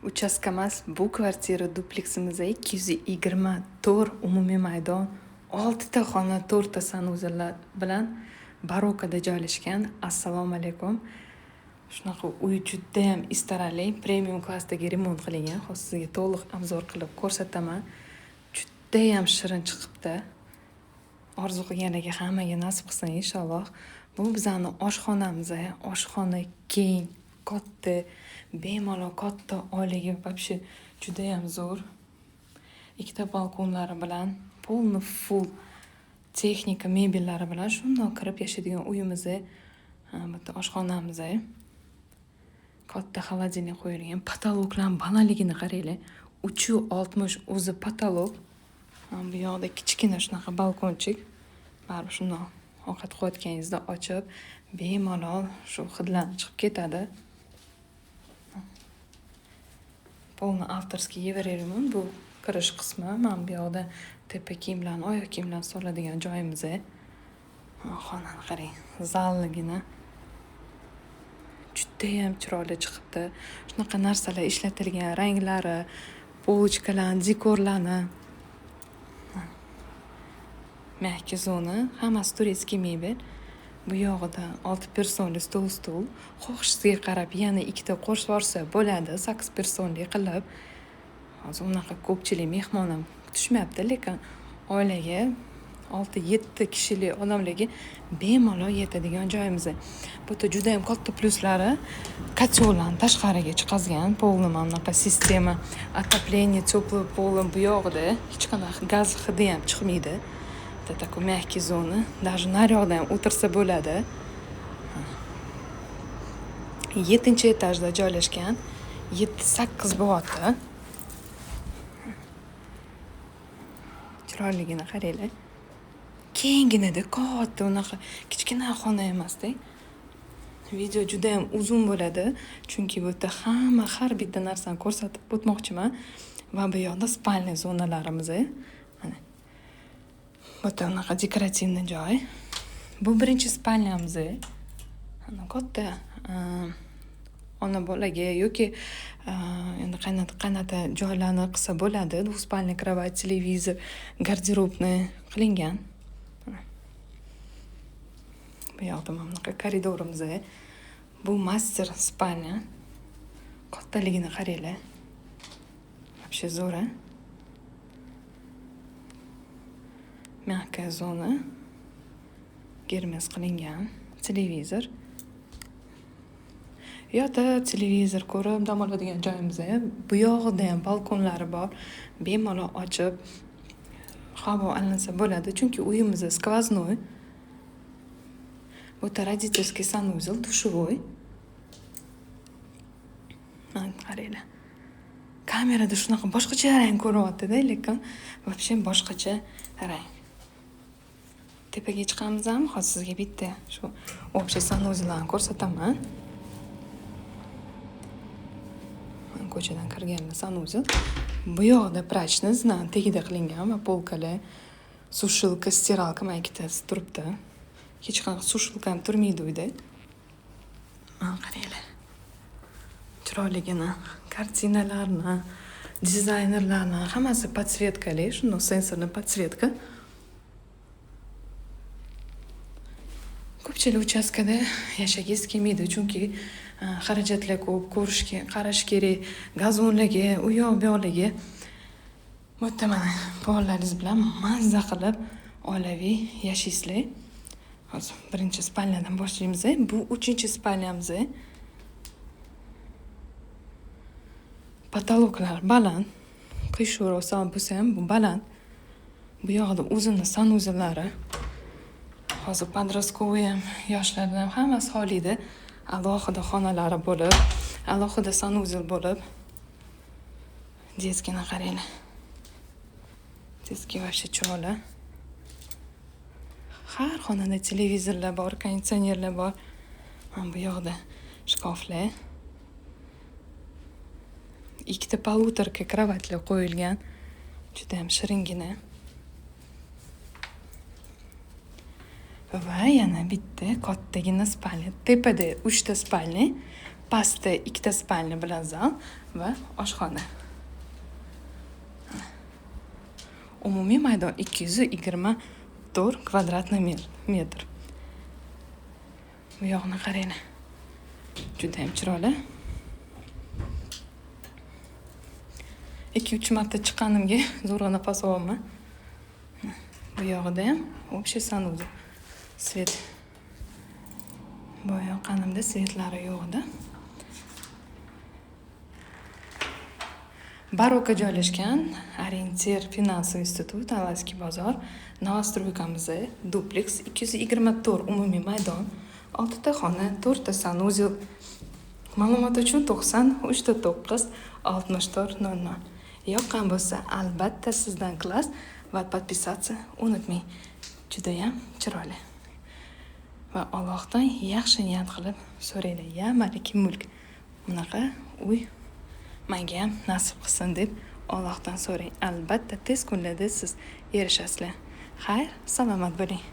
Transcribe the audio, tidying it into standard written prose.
Uchastka emas, bu kvartira dupleksimizda 224 umumiy maydon, 6 ta xona, 4 ta sanuzellar bilan barokada joylashgan. Assalomu alaykum. Shunaqa uy juda ham istarali, premium klassdagi remont qilingan. Hozir sizga to'liq obzor qilib ko'rsataman. Juda ham shirin chiqibdi. Orzu qilganlarga hammaga nasib qilsin inshaalloh. Bu bizning oshxonamiz, oshxona keng, katta, bemalol katta oilaga вообще juda ham zo'r. Ikkita balkonlari bilan, полный full texnika mebellari bilan shundoq kirib yashaydigan uyimiz, bitta oshxonamiz. Katta xolodilnik qo'yilgan. Patoloklar balandligini qaranglar. 360 o'zi patolok. Bu yoqda kichkina shunaqa balkonchik. Baribir shundoq ovqat qo'yayotganingizda ochib, bemalol shu hidlanib chiqib ketadi. Полный avtorskiy yeyaveraman. Bu kirish qismi. Men bu yoqda tepa kiyimlarni, oyoq kiyimlarni soladigan joyimiz. Xonani qarang, zalligini. Juda ham chiroyli chiqibdi. Shunaqa narsalar ishlatilgan, ranglari, polchkalarni, dekorlarni. Mehki zona, hammasi turetskiy mebel. Bu yog'ida 6 personli stol. Xohishingizga qarab yana ikkita qo'shvorsa bo'ladi, 8 personli qilib. Hozir unaqa ko'pchilik mehmon ham kutishmayapti, lekin oilaga 6-7 kishilik odamlarga bemalol yetadigan joyimiz. Bu yerda juda ham katta pluslari, kotellarni tashqariga chiqazgan, полный bunaqa sistema, отопление, теплый пол bu yog'ida hech qanaqa gaz hidi ham chiqmaydi. Такой мягкий zona, даже naryoqda ham o'tirsa bo'ladi. 7-etajda joylashgan, 7-8 bo'lyapti. Chiroyligini qaranglar. Kenginada katta unaqa kichkina xona emasda. Video juda ham uzun bo'ladi, chunki bu yerda har bitta narsani ko'rsatib o'tmoqchiman. Va bu yoqda spalniya zonalarimiz. Mana bu yerda unaqa dekorativniy joy. Bu birinchi spalniyamiz. Ana katta ona bolaga yoki endi qanday joylarni qilsa bo'ladi. Двухспальный кровать, televizor, garderobni qilingan. Bu yoqda bunaqa koridorimiz. Bu master spalnya. Kattaligini qaranglar. Вообще zo'r. Mehka zona. Germes qilingan. Televizor. Yo'da televizor ko'rib dam oladigan joyimiz. Bu yoqda ham balkonlari bor. Bemalol ochib havo olinsa bo'ladi, chunki uyimiz skvoznoy. Bu родительский санузел, душевой. Mana qaranglar. Kamerada shunaqa boshqacha rang ko'ryapti-da, lekin вообще boshqacha rang. Tepaga chiqamiz ham, hozir sizga bitta shu общий sanuzellarni ko'rsataman. Ko'chadan kirgan sanuzel. Bu yoqda prachniy znan tegida qilingan va polkalar, sushilka, stiralka mana ikkitasi turibdi. Hech qanaqa sushilka ham turmaydi uyda. Mana qaranglar. Chiroyligini, kartinalarni, dizaynerlarni hammasi podsvetkali, shunday sensorli podsvetka. Ko'pchilik uchastkada yashagingiz kelmaydi, chunki xarajatlar ko'p, qarash kerak, gazonlarga, u yoq bu yoqlarga. Bu yerda mana bolalaringiz bilan mazza qilib oilaviy yashaysizlar. Hozir birinchi spalniyadan boshlaymiz. Bu 3-spalniyamiz. Patoloklar baland. Qish o'rsa bo'lsa ham bu baland. Bu yoqda o'zini sanuzellari. Hozir подростковый ham, yoshlardan ham hammasi xolida. Alohida xonalari bo'lib, alohida sanuzel bo'lib. Детскini qaranglar. Детский вообще chiroyli. Har xonada televizorlar bor, konditsionerlar bor. Mana bu yoqda shkaflar. Ikkita palutarka kravatlar qo'yilgan. Juda ham shiringina. Va yana bitta kattagina spalnya. Tepada 3 ta spalnya, pastda 2 spalni bilan zal va oshxona. Umumiy maydon 224 kvadratniy metr. Bu yoqni qarang. Juda ham chiroyli. 2-3 marta chiqqanimga zo'rg'a nafas olyapman. Bu yog'ida ham общий sanuzel. Svet. Bu yoqqanimda svetlari yo'q edi. Baroka joylashgan Orientir Finansoviy institut, Alayski bozor, Novostroykamizda duplex 224 umumiy maydon, 6 ta xona, 4 ta sanuzel. Ma'lumot uchun 93 64 00. Yoqqan bo'lsa, albatta sizdan klass va podpisatsiya unutmang. Juda ham chiroyli. Va Allohdan yaxshi niyat qilib so'raylar. Ya maliki mulk. Bunaqa uy menga ham nasib qilsin deb Allohdan so'rang. Albatta tez kunlarda siz erishasizlar. Xayr, salomat bo'ling.